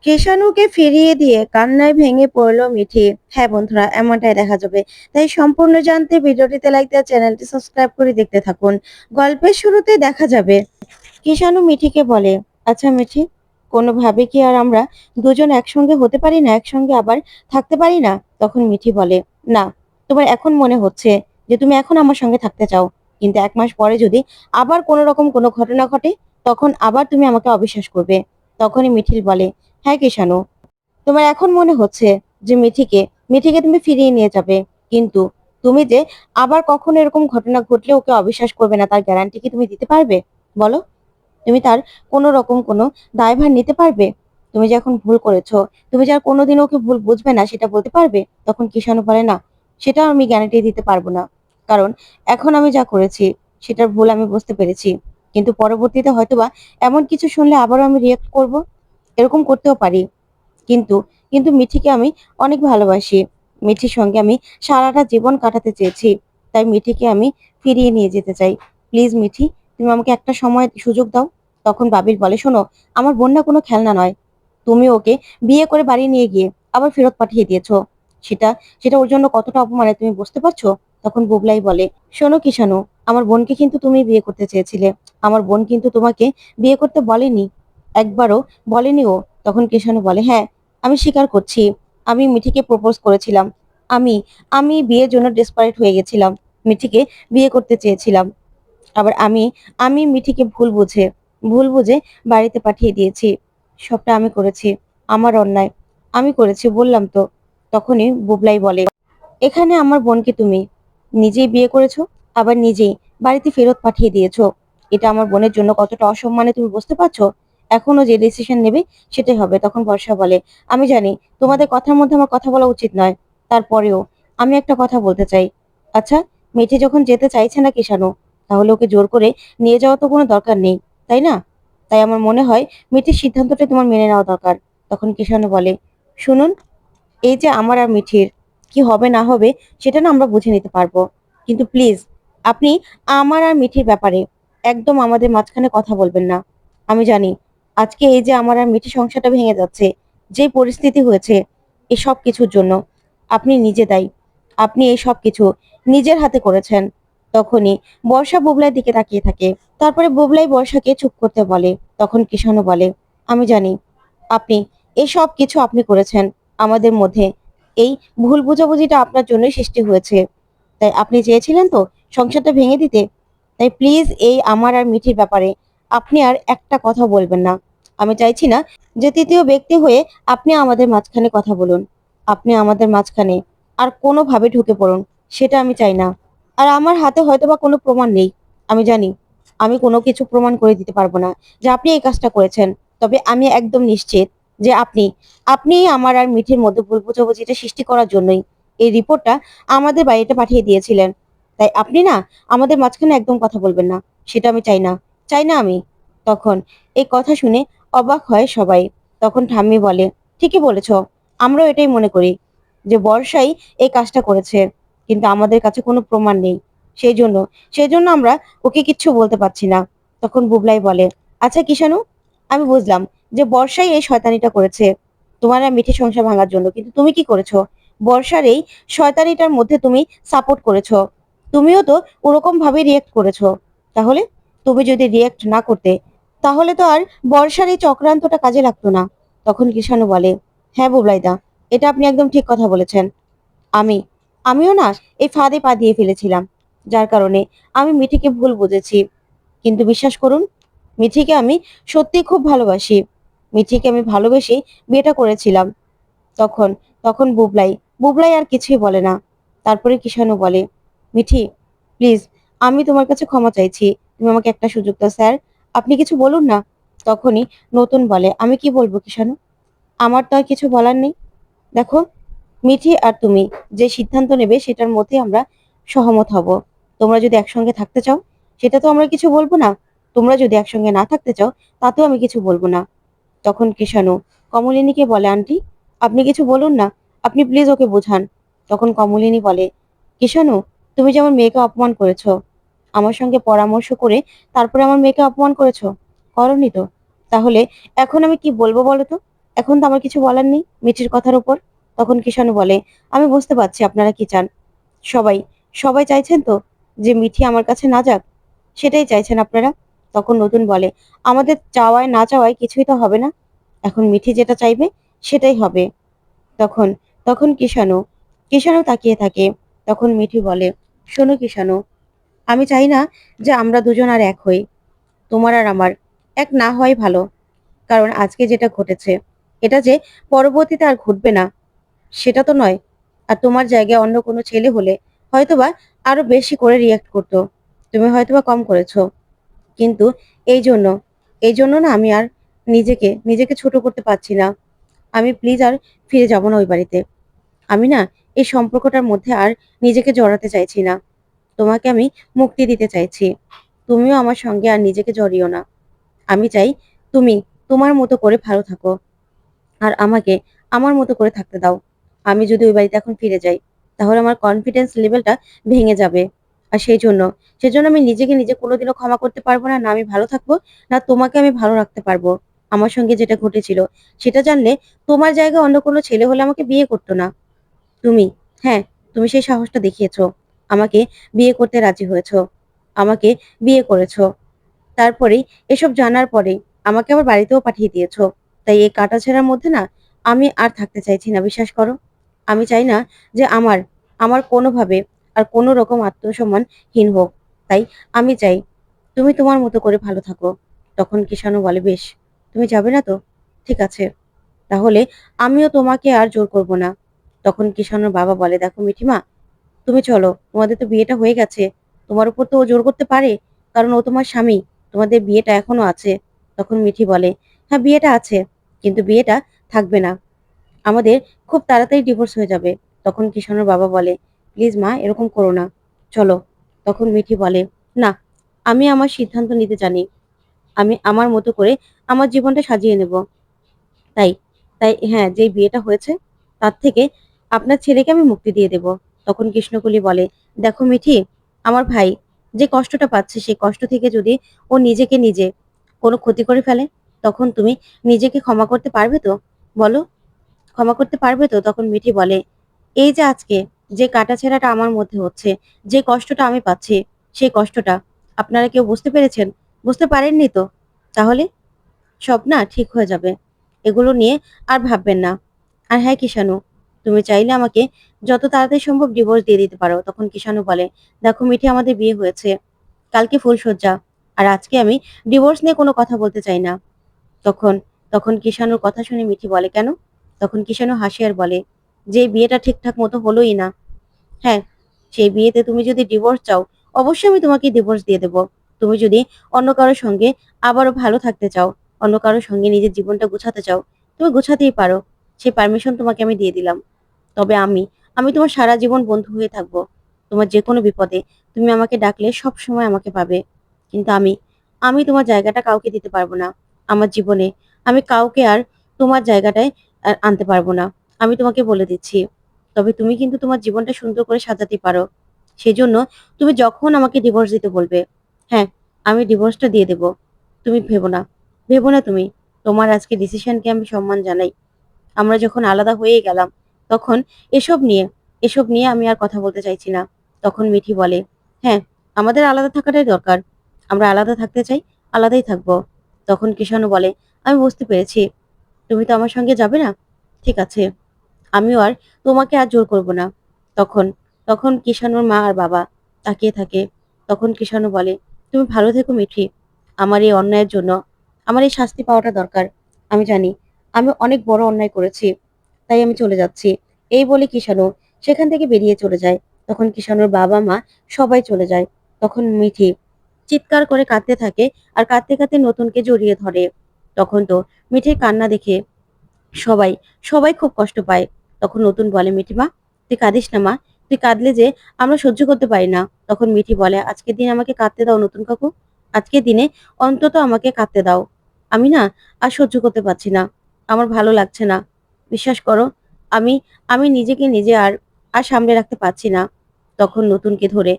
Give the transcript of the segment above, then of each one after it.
কিষাণুকে ফিরিয়ে দিয়ে কান্নায় ভেঙে পড়ল মিঠি। হ্যাঁ বন্ধুরা, এমনটাই দেখা যাবে। তাই সম্পূর্ণ জানতে ভিডিওটিতে লাইক দিয়ে চ্যানেলটি সাবস্ক্রাইব করে দেখতে থাকুন। গল্পের শুরুতে দেখা যাবে কিষাণু মিঠিকে বলে, আচ্ছা মিঠি, কোনোভাবে কি আর আমরা দুজন একসঙ্গে হতে পারি না, একসঙ্গে আবার থাকতে পারি না? তখন মিঠি বলে, না, তোমার এখন মনে হচ্ছে যে তুমি এখন আমার সঙ্গে থাকতে চাও, কিন্তু 1 মাস পরে যদি আবার কোনো রকম কোনো ঘটনা ঘটে, তখন আবার তুমি আমাকে অবিশ্বাস করবে। তখনই মিঠিল বলে, হ্যাঁ কিষাণু, তোমার এখন মনে হচ্ছে যে মিঠিকে মিঠিকে তুমি ফিরিয়ে নিয়ে যাবে, কিন্তু তুমি যে আবার কখনো এরকম ঘটনা ঘটলে ওকে অবিশ্বাস করবে না, তার গ্যারান্টি কি তুমি দিতে পারবে? বলো, তুমি তার কোনো রকম কোনো দায়ভার নিতে পারবে? তুমি যে এখন ভুল করেছো, তুমি যে আর কোনোদিন ওকে ভুল বুঝবে না, সেটা বলতে পারবে? তখন কিষাণু বলে, না, সেটাও আমি গ্যারান্টি দিতে পারবো না, কারণ এখন আমি যা করেছি সেটার ভুল আমি বুঝতে পেরেছি, কিন্তু পরবর্তীতে হয়তোবা এমন কিছু শুনলে আবারও আমি রিয়েক্ট করব, এরকম করতেও পারি। কিন্তু কিন্তু মিঠিকে আমি অনেক ভালোবাসি, মিঠির সঙ্গে আমি সারাটা জীবন কাটাতে চেয়েছি, তাই মিঠিকে আমি ফিরিয়ে নিয়ে যেতে চাই। প্লিজ মিঠি, তুমি আমাকে একটা সময় সুযোগ দাও। তখন বাবিল বলে, শোনো, আমার বোন না কোনো খেলনা নয়, তুমি ওকে বিয়ে করে বাড়ি নিয়ে গিয়ে আবার ফেরত পাঠিয়ে দিয়েছো, সেটা সেটা ওর জন্য কতটা অপমানে তুমি বুঝতে পারছো? তখন বুবলাই বলে, শোনো কিষাণু, আমার বোনকে কিন্তু তুমি বিয়ে করতে চেয়েছিলে, আমার বোন কিন্তু তোমাকে বিয়ে করতে বলেনি, একবারও বলেনি ও। তখন কিষাণু বলে, হ্যাঁ, আমি স্বীকার করছি, আমি মিঠিকে প্রপোজ করেছিলাম, আমি আমি বিয়ের জন্য ডেসপারেট হয়ে গেছিলাম, মিঠিকে বিয়ে করতে চেয়েছিলাম, আবার আমি আমি মিঠিকে ভুল বুঝে বাড়িতে পাঠিয়ে দিয়েছি, সবটা আমি করেছি, আমার অন্যায়, আমি করেছি বললাম তো। তখনই বুবলাই বলে, এখানে আমার বোনকে তুমি নিজেই বিয়ে করেছো, আবার নিজেই বাড়িতে ফেরত পাঠিয়ে দিয়েছো, এটা আমার বোনের জন্য কতটা অসম্মানে তুমি বুঝতে পারছো? এখনো যে ডিসিশন নেবে সেটাই হবে। তখন বর্ষা বলে, আমি জানি তোমাদের কথার মধ্যে আমার কথা বলা উচিত নয়, তারপরেও আমি একটা কথা বলতে চাই। আচ্ছা, মিঠি যখন যেতে চাইছে না কিষাণু, তাহলে ওকে জোর করে নিয়ে যাওয়া তো কোনো দরকার নেই, তাই না? তাই আমার মনে হয় মিঠির সিদ্ধান্তটা তোমার মেনে নেওয়া দরকার। তখন কিষাণু বলে, শুনুন, এই যে আমার আর মিঠির কি হবে না হবে সেটা না আমরা বুঝে নিতে পারবো, কিন্তু প্লিজ আপনি আমার আর মিঠির ব্যাপারে একদম আমাদের মাঝখানে কথা বলবেন না। আমি জানি আজকে এই যে আমার আর মিঠির সংসারটা ভেঙে যাচ্ছে, যে পরিস্থিতি হয়েছে, এই সব কিছুর জন্য আপনি নিজে দায়ী, আপনি এই সব কিছু নিজের হাতে করেছেন। তখনই বর্ষা বুবলাইয়ের দিকে তাকিয়ে থাকে, তারপরে বুবলাই বর্ষাকে চুপ করতে বলে। তখন কিষাণু বলে, আমি জানি আপনি এই সব কিছু আপনি করেছেন, আমাদের মধ্যে এই ভুল বোঝাবুঝিটা আপনার জন্যই সৃষ্টি হয়েছে, তাই আপনি চেয়েছিলেন তো সংসারটা ভেঙে দিতে। তাই প্লিজ এই আমার আর মিঠির ব্যাপারে আপনি আর একটা কথা বলবেন না। আমি চাইছি না যে তৃতীয় ব্যক্তি হয়ে আপনি আমাদের মাঝখানে কথা বলুন, আপনি আমাদের মাঝখানে আর কোনোভাবে ঢুকে পড়ুন, সেটা আমি চাই না। আর আমার হাতে হয়তোবা কোনো প্রমাণ নেই, আমি জানি আমি কোনো কিছু প্রমাণ করে দিতে পারবো না যে আপনি এই কাজটা করেছেন, তবে আমি একদম নিশ্চিত যে আপনি আপনি আমার আর মিঠির মধ্যে ভুল বোঝাবুঝিটা সৃষ্টি করার জন্যই এই রিপোর্টটা আমাদের বাড়িতে পাঠিয়ে দিয়েছিলেন। তাই আপনি না আমাদের মাঝখানে একদম কথা বলবেন না, সেটা আমি চাই না, চাই না আমি। তখন এই কথা শুনে অবাক হয় সবাই। তখন ঠাম্মি বলে, ঠিকই বলেছ, আমরাও এটাই মনে করি যে বর্ষাই এই কাজটা করেছে, কিন্তু আমাদের কাছে কোনো প্রমাণ নেই, সেই জন্য সেই জন্য আমরা ওকে কিচ্ছু বলতে পারছি না। তখন বুবলাই বলে, আচ্ছা কিষাণু, আমি বুঝলাম যে বর্ষাই এই শয়তানিটা করেছে তোমার আর মিঠি সংসার ভাঙার জন্য, কিন্তু তুমি কি করেছো? বর্ষার এই শয়তানিটার মধ্যে তুমি সাপোর্ট করেছো, তুমিও তো ওরকম ভাবে রিয়েক্ট করেছো। তাহলে তুমি যদি রিয়েক্ট না করতে, তাহলে তো আর বর্ষার এই চক্রান্তটা কাজে লাগতো না। তখন কিষাণু বলে, হ্যাঁ বুবলাইদা, এটা আপনি একদম ঠিক কথা বলেছেন। আমি আমিও না এই ফাঁদে পা দিয়ে ফেলেছিলাম, যার কারণে আমি মিঠিকে ভুল বুঝেছি, কিন্তু বিশ্বাস করুন, মিঠিকে আমি সত্যি খুব ভালোবাসি, মিঠিকে আমি ভালোবেসে বিয়েটা করেছিলাম। তখন তখন বুবলাই বুবলাই আর কিছুই বলে না। তারপরে কিষাণু বলে, মিঠি, প্লিজ, আমি তোমার কাছে ক্ষমা চাইছি, তুমি আমাকে একটা সুযোগ দাও স্যার, আপনি কিছু বলুন না। তখনই নতুন বলে, আমি কি বলবো কিষাণু, আমার তো আর কিছু বলার নেই। দেখো, মিঠি আর তুমি যে সিদ্ধান্ত নেবে সেটার মধ্যে আমরা সহমত হব। তোমরা যদি একসঙ্গে থাকতে চাও, সেটা তো আমরা কিছু বলবো না, তোমরা যদি একসঙ্গে না থাকতে চাও, তাতেও আমি কিছু বলবো না। তখন কিষাণু কমলিনীকে বলে, আন্টি, আপনি কিছু বলুন না, আপনি প্লিজ ওকে বোঝান। তখন কমলিনী বলে, কিষাণু, তুমি যে আমার মেয়েকে অপমান করেছো, আমার সঙ্গে পরামর্শ করে তারপরে আমার মেয়েকে অপমান করেছো, করনি তো? তাহলে এখন আমি কি বলবো বলো তো? এখন তো আমার কিছু বলার নেই মিঠির কথার উপর। তখন কিষাণু বলে, আমি বুঝতে পারছি আপনারা কি চান। সবাই সবাই চাইছেন তো যে মিঠি আমার কাছে না যাক, সেটাই চাইছেন আপনারা। তখন নতুন বলে, আমাদের চাওয়ায় না চাওয়ায় কিছুই তো হবে না, এখন মিঠি যেটা চাইবে সেটাই হবে। তখন তখন কিষাণু কিষাণু তাকিয়ে থাকে। তখন মিঠি বলে, শোনো কিষাণু, আমি চাই না যে আমরা দুজন আর এক হই। তোমার আর আমার এক না হয় ভালো। কারণ আজকে যেটা ঘটেছে, এটা যে পরবর্তীতে আর ঘটবে না সেটা তো নয়। আর তোমার জায়গায় অন্য কোনো ছেলে হলে হয়তোবা আরো বেশি করে রিয়াক্ট করতো, তুমি হয়তোবা কম করেছো। কিন্তু এই জন্য এই জন্য না আমি আর নিজেকে নিজেকে ছোট করতে পারছি না। আমি প্লিজ আর ফিরে যাব না ওই বাড়িতে। আমি না এই সম্পর্কটার মধ্যে আর নিজেকে জড়াতে চাইছি না। তোমাকে আমি মুক্তি দিতে চাইছি। তুমিও আমার সঙ্গে আর নিজেকে জড়িও না। আমি চাই তুমি তোমার মতো করে ভালো থাকো, আর আমাকে আমার মতো করে থাকতে দাও। আমি যদি ওই বাড়িতে এখন ফিরে যাই, তাহলে আমার কনফিডেন্স লেভেলটা ভেঙে যাবে। আর সেই জন্য আমি নিজেকে নিজে কোনোদিনও ক্ষমা করতে পারবো না। না আমি ভালো থাকবো, না তোমাকে আমি ভালো রাখতে পারবো। আমার সঙ্গে যেটা ঘটেছিল সেটা জানলে তোমার জায়গায় অন্য কোনো ছেলে হলে আমাকে বিয়ে করতো না। তুমি, হ্যাঁ, তুমি সেই সাহসটা দেখিয়েছো। আমাকে বিয়ে করতে রাজি হয়েছো। আমাকে বিয়ে করেছো। তারপরেই এসব জানার পরেই আমাকে আবার বাড়িতেও পাঠিয়ে দিয়েছো। তাই এই কাটাছেঁড়ার মধ্যে না আমি আর থাকতে চাইছি না, বিশ্বাস করো। আমি চাই না যে আমার আমার কোনোভাবে আর কোনো রকম আত্মসম্মান হীন হোক। তাই আমি চাই তুমি তোমার মতো করে ভালো থাকো। তখন কিষাণু বলে, বেশ, তুমি যাবে না তো? ঠিক আছে, তাহলে আমিও তোমাকে আর জোর করব না। তখন কিষাণুর বাবা বলে, দেখো মিঠিমা, তুমি চলো, তোমাদের তো বিয়েটা হয়ে গেছে। তোমার উপর তো ও জোর করতে পারে, কারণ ও তোমার স্বামী। তোমাদের বিয়েটা এখনো আছে। তখন মিঠি বলে, হ্যাঁ বিয়েটা আছে, কিন্তু বিয়েটা থাকবে না। আমাদের খুব তাড়াতাড়ি ডিভোর্স হয়ে যাবে। তখন কিষাণুর বাবা বলে, প্লিজ মা, এরকম করো না, চলো। তখন মিঠি বলে, না, আমি আমার সিদ্ধান্ত নিতে জানি। আমি আমার মতো করে আমার জীবনটা সাজিয়ে নেব। তাই তাই হ্যাঁ, যে বিয়েটা হয়েছে তার থেকে আপনার ছেলেকে আমি মুক্তি দিয়ে দেব। তখন কৃষ্ণকলি বলে, দেখো মিঠি, আমার ভাই যে কষ্টটা পাচ্ছে সেই কষ্ট থেকে যদি ও নিজেকে নিজে কোনো ক্ষতি করে ফেলে, তখন তুমি নিজেকে ক্ষমা করতে পারবে তো? বলো, ক্ষমা করতে পারবে তো? তখন মিঠি বলে, এই যে আজকে যে কাটাছেঁড়াটা আমার মধ্যে হচ্ছে, যে কষ্টটা আমি পাচ্ছি, সেই কষ্টটা আপনারা কেউ বুঝতে পেরেছেন? বুঝতে পারেননি তো? তাহলে সব না ঠিক হয়ে যাবে। এগুলো নিয়ে আর ভাববেন না। আর হ্যাঁ কিষাণু, তুমি চাইলে আমাকে যত তাড়াতাড়ি সম্ভব ডিভোর্স দিয়ে দিতে পারো। তখন কিষাণু বলে, দেখো মিঠি, আমাদের বিয়ে হয়েছে, কালকে ফুলশয্যা, আর আজকে আমি ডিভোর্স নিয়ে কোনো কথা বলতে চাই না। তখন তখন কিষাণুর কথা শুনে মিঠি বলে, কেন? তখন কিষাণু হাসি আর বলে, যে বিয়েটা ঠিকঠাক মতো হলোই না। হ্যাঁ, সেই বিয়েতে তুমি যদি ডিভোর্স চাও, অবশ্যই আমি তোমাকে ডিভোর্স দিয়ে দেব। তুমি যদি অন্য কারোর সঙ্গে আবারও ভালো থাকতে চাও, অন্য কারোর সঙ্গে নিজের জীবনটা গুছাতে চাও, তুমি গুছাতেই পারো। সেই পারমিশন তোমাকে আমি দিয়ে দিলাম। তবে আমি তোমার সারা জীবন বন্ধু হয়ে থাকবো। তোমার যেকোনো বিপদে তুমি আমাকে ডাকলে সবসময় আমাকে পাবে। কিন্তু আমি তোমার জায়গাটা কাউকে দিতে পারবো না। আমার জীবনে আমি কাউকে আর তোমার জায়গাটায় আনতে পারবো না। আমি তোমাকে বলে দিচ্ছি। তবে তুমি কিন্তু তোমার জীবনটা সুন্দর করে সাজাতে পারো। সেজন্য তুমি যখন আমাকে ডিভোর্স দিতে বলবে, হ্যাঁ, আমি ডিভোর্সটা দিয়ে দেব। তুমি ভেবো না তুমি। তোমার আজকে ডিসিশনকে আমি সম্মান জানাই। আমরা যখন আলাদা হয়ে গেলাম, তখন এসব নিয়ে এসব নিয়ে আমি আর কথা বলতে চাইছি না। তখন মিঠি বলে, হ্যাঁ, আমাদের আলাদা থাকাটাই দরকার। আমরা আলাদা থাকতে চাই, আলাদাই থাকবো। তখন কিষাণু বলে, আমি বুঝতে পেরেছি, তুমি তো আমার সঙ্গে যাবে না। ঠিক আছে, আমিও আর তোমাকে আর জোর করব না। তখন তখন কিষাণুর মা আর বাবা তাকিয়ে থাকে। তখন কিষাণু বলে, তুমি ভালো থেকো মিঠি। আমার এই অন্যায়ের জন্য আমার এই শাস্তি পাওয়াটা দরকার। আমি জানি আমি অনেক বড় অন্যায় করেছি, তাই আমি চলে যাচ্ছি। এই বলে কিষাণু সেখান থেকে বেরিয়ে চলে যায়। তখন কিষাণুর বাবা মা সবাই চলে যায়। তখন মিঠি চিৎকার করে কাঁদতে থাকে, আর কাঁদতে কাঁদতে নতুনকে জড়িয়ে ধরে। তখন তো মিঠির কান্না দেখে সবাই সবাই খুব কষ্ট পায়। তখন নতুন বলে, মিঠি মা, তুই কাঁদিস না মা, তুই কাঁদলে যে আমরা সহ্য করতে পারি না। তখন মিঠি বলে, আজকের দিন আমাকে কাঁদতে দাও নতুন কাকু, আজকের দিনে অন্তত আমাকে কাঁদতে দাও। আমি না আর সহ্য করতে পারছি না, আমার ভালো লাগছে না। বিশ্বাস করো, আমি আমি নিজেকে নিজে আর আর সামলে রাখতে পারছি না। তখন নতুনকে ধরে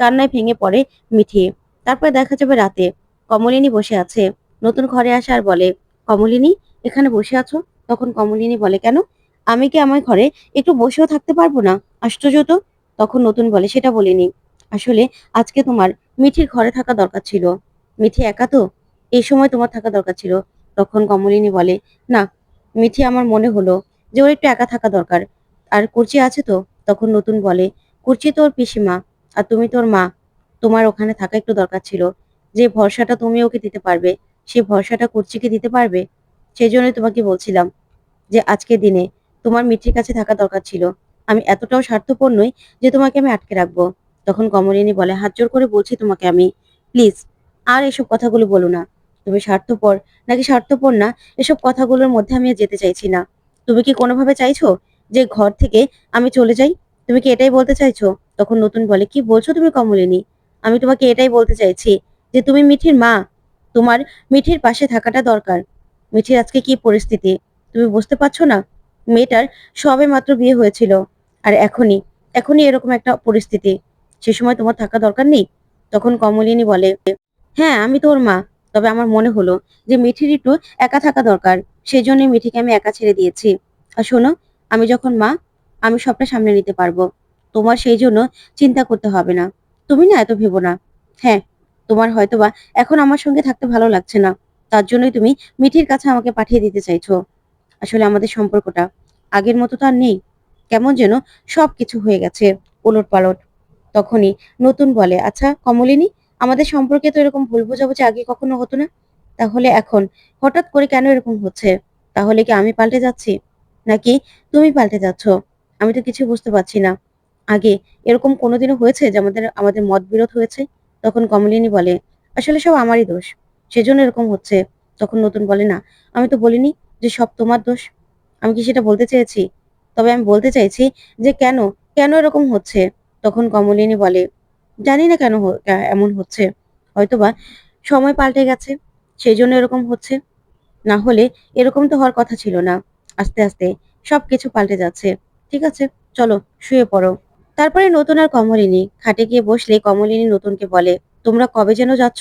কান্নায় ভেঙে পড়ে মিঠি। তারপর দেখা যাবে রাতে কমলিনী বসে আছে। নতুন ঘরে আসে আর বলে, কমলিনী, এখানে বসে আছো? তখন কমলিনী বলে, কেন? আমি কি আমার ঘরে একটু বসেও থাকতে পারবো না? আশ্চর্য তো। তখন নতুন বলে, সেটা বলিনি। আসলে আজকে তোমার মিঠির ঘরে থাকা দরকার ছিল। মিঠি একা তো, এই সময় তোমার থাকা দরকার ছিল। তখন কমলিনী বলে, না, মিঠি আমার মনে হলো যে ওর একটু একা থাকা দরকার। আর কুর্চি আছে তো? তখন নতুন বলে, কুর্চি তো ওর পিসিমা, আর তুমি তোর মা, তোমার ওখানে থাকা একটু দরকার ছিল। যে ভরসাটা তুমি ওকে দিতে পারবে, সেই ভরসাটা কুর্চিকে দিতে পারবে? সেই জন্যই তোমাকে বলছিলাম যে আজকের দিনে তোমার মিঠির কাছে থাকা দরকার ছিল। আমি এতটাও স্বার্থপর নই যে তোমাকে আমি আটকে রাখবো। তখন কমলিনী বলে, হাত জোর করে বলছি তোমাকে আমি, প্লিজ আর এসব কথাগুলো বলো না। তুমি স্বার্থপর নাকি স্বার্থপর না, এসব কথাগুলোর মধ্যে আমি আর যেতে চাইছি না। তুমি কি কোনোভাবে চাইছো যে ঘর থেকে আমি চলে যাই? তুমি কি এটাই বলতে চাইছো? তখন নতুন বলে, কি বলছো তুমি কমলিনী? আমি তোমাকে এটাই বলতে চাইছি যে তুমি মিঠির মা, তোমার মিঠির পাশে থাকাটা দরকার। মিঠির আজকে কি পরিস্থিতি তুমি বুঝতে পারছো না? মেয়েটার সবে মাত্র বিয়ে হয়েছিল, আর এখনই এখনই এরকম একটা পরিস্থিতি। সে সময় তোমার থাকা দরকার নেই? তখন কমলিনী বলে, হ্যাঁ আমি তোর মা, তবে আমার মনে হলো যে মিঠির একটু একা থাকা দরকার, সেই জন্যই মিঠিকে আমি একা ছেড়ে দিয়েছি। আর শোনো, আমি যখন মা, আমি সবটা সামলে নিতে পারবো। তোমার সেই জন্য চিন্তা করতে হবে না। তুমি না এত ভেবো না। হ্যাঁ, তোমার হয়তোবা এখন আমার সঙ্গে থাকতে ভালো লাগছে না, তার জন্যই তুমি মিঠির কাছে আমাকে পাঠিয়ে দিতে চাইছো। আসলে আমাদের সম্পর্কটা আগের মতো তো আর নেই। কেমন যেন সবকিছু হয়ে গেছে ওলটপালট। তখনই নতুন বলে, আচ্ছা কমলিনী, আমাদের সম্পর্কে তো এরকম ভুল বোঝাবুঝি আগে কখনো হতো না, তাহলে এখন হঠাৎ করে কেন এরকম হচ্ছে? তাহলে কি আমি পাল্টে যাচ্ছি, নাকি তুমি পাল্টে যাচ্ছ? আমি তো কিছু বুঝতে পারছি না। আগে এরকম কোনোদিনও হয়েছে যে আমাদের আমাদের মতবিরোধ হয়েছে? তখন কমলিনী বলে, আসলে সব আমারই দোষ, সেজন্য এরকম হচ্ছে। তখন নতুন বলে, না, আমি তো বলিনি যে সব তোমার দোষ। আমি কি সেটা বলতে চেয়েছি? তবে আমি বলতে চাইছি যে কেন, কেন এরকম হচ্ছে? তখন কমলিনী বলে, জানি না কেন এমন হচ্ছে। হয়তোবা সময় পাল্টে গেছে, সেই জন্য এরকম হচ্ছে। না হলে এরকম তো হওয়ার কথা ছিল না। আস্তে আস্তে সবকিছু পাল্টে যাচ্ছে। ঠিক আছে, চলো শুয়ে পড়ো। তারপরে নতুন আর কমলিনী খাটে গিয়ে বসলে কমলিনী নতুনকে বলে, তোমরা কবে যেন যাচ্ছ?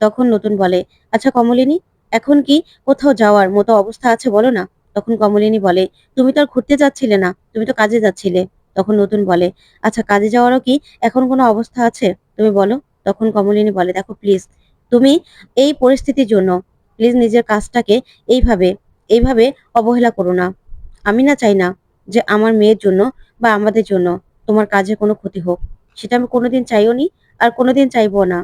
তখন নতুন বলে, আচ্ছা কমলিনী, এখন কি কোথাও যাওয়ার মতো অবস্থা আছে বলো না? তখন কমলিনী বলে, তুমি তো আর ঘুরতে যাচ্ছিলে না, তুমি তো কাজে যাচ্ছিলে। তখন নতুন বলে, আচ্ছা কাজে যাওয়ারও কি এখন কোনো অবস্থা আছে, তুমি বলো? তখন কমলিনী বলে, দেখো প্লিজ, তুমি এই পরিস্থিতির জন্য প্লিজ নিজের কাজটাকে এইভাবে এইভাবে অবহেলা করো না। আমি না চাই না যে আমার মেয়ের জন্য বা আমাদের জন্য তোমার কাজে কোনো ক্ষতি হোক। সেটা আমি কোনোদিন চাইও নি, আর কোনোদিন চাইবো না।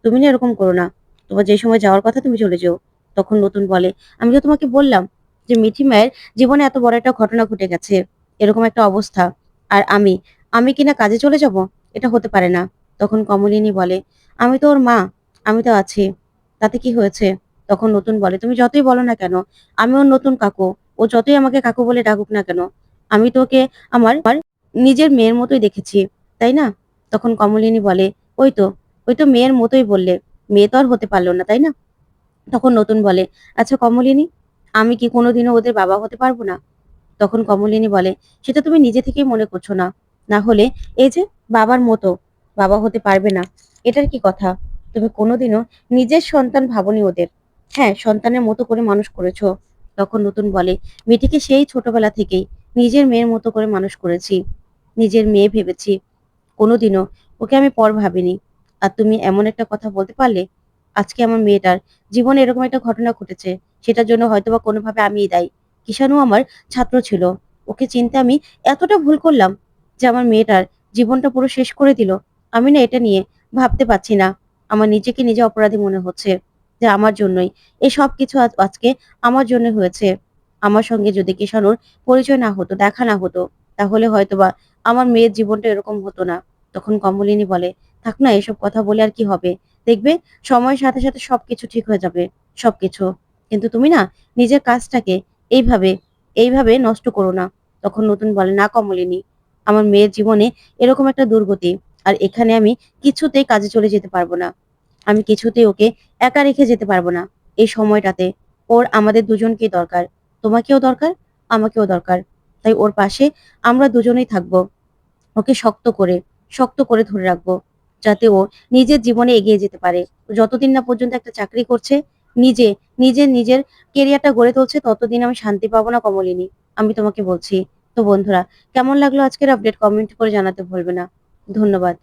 তুমি না এরকম করো না। তোমার যে সময় যাওয়ার কথা তুমি চলে যেও। তখন নতুন বলে, আমি তো তোমাকে বললাম যে মিঠি মায়ের জীবনে এত বড় একটা ঘটনা ঘটে গেছে, এরকম একটা অবস্থা, আর আমি কিনা কাজে চলে যাব? এটা হতে পারে না। তখন কমলিনী বলে, আমি তো ওর মা, আমি তো আছি, তাতে কি হয়েছে? তখন নতুন বলে, তুমি যতই বলো না কেন, আমি ওর নতুন কাকু, ও যতই আমাকে কাকু বলে ডাকুক না কেন, আমি তো ওকে আমার নিজের মেয়ের মতোই দেখেছি, তাই না? তখন কমলিনী বলে, ওই তো, ওই তো মেয়ের মতোই বললে, মেয়ে তো আর হতে পারলো না, তাই না? তখন নতুন বলে, আচ্ছা কমলিনী, আমি কি কোনোদিনও ওদের বাবা হতে পারবো না? তখন কমলিনী বলে, সেটা তুমি নিজে থেকেই মনে করছো না, না হলে এই যে বাবার মতো বাবা হতে পারবে না, এটার কি কথা? তুমি কোনোদিনও নিজের সন্তান ভাবনি ওদের। হ্যাঁ, সন্তানের মতো করে মানুষ করেছো। তখন নতুন বলে, মেয়েটিকে সেই ছোটবেলা থেকেই নিজের মেয়ের মতো করে মানুষ করেছি, নিজের মেয়ে ভেবেছি, কোনোদিনও ওকে আমি পর ভাবিনি। আর তুমি এমন একটা কথা বলতে পারলে? আজকে আমার মেয়েটার জীবনে এরকম একটা ঘটনা ঘটেছে, সেটার জন্য হয়তোবা কোনোভাবে আমিই দায়ী। কিষাণু আমার ছাত্র ছিল, ওকে চিনতে আমি এতটা ভুল করলাম যে আমার মেয়েটার জীবনটা পুরো শেষ করে দিল। আমি না এটা নিয়ে ভাবতে পারছি না। আমার নিজেকে নিজে অপরাধী মনে হচ্ছে যে আমার জন্যই এই সব কিছু আজকে আমার জন্য হয়েছে। আমার সঙ্গে যদি কিষাণুর পরিচয় না হতো, দেখা না হতো, তাহলে হয়তোবা আমার মেয়ের জীবনটা এরকম হতো না। তখন কমলিনী বলে, থাক না এসব কথা বলে আর কি হবে, দেখবে সময়ের সাথে সাথে সবকিছু ঠিক হয়ে যাবে, সবকিছু। কিন্তু তুমি না নিজের কাজটাকে এইভাবে এইভাবে নষ্ট করো না। তখন নতুন বলে, না কমলিনী, আমার মেয়ের জীবনে এরকম একটা দুর্গতি, আর এখানে আমি কিছুতেই কাজে চলে যেতে পারবো না। আমি কিছুতেই ওকে একা রেখে যেতে পারবো না। এই সময়টাতে ওর আমাদের দুজনকেই দরকার, তোমাকেও দরকার, আমাকেও দরকার। তাই ওর পাশে আমরা দুজনেই থাকবো, ওকে শক্ত করে ধরে রাখবো, যাতে ও নিজের জীবনে এগিয়ে যেতে পারে। ও যতদিন না পর্যন্ত একটা চাকরি করছে, নিজে নিজের কেরিয়ারটা গড়ে তুলছে ততদিন আমি শান্তি পাবো না কমলিনী। আমি তোমাকে বলছি। তো বন্ধুরা, কেমন লাগলো আজকের আপডেট কমেন্ট করে জানাতে ভুলবে না। ধন্যবাদ।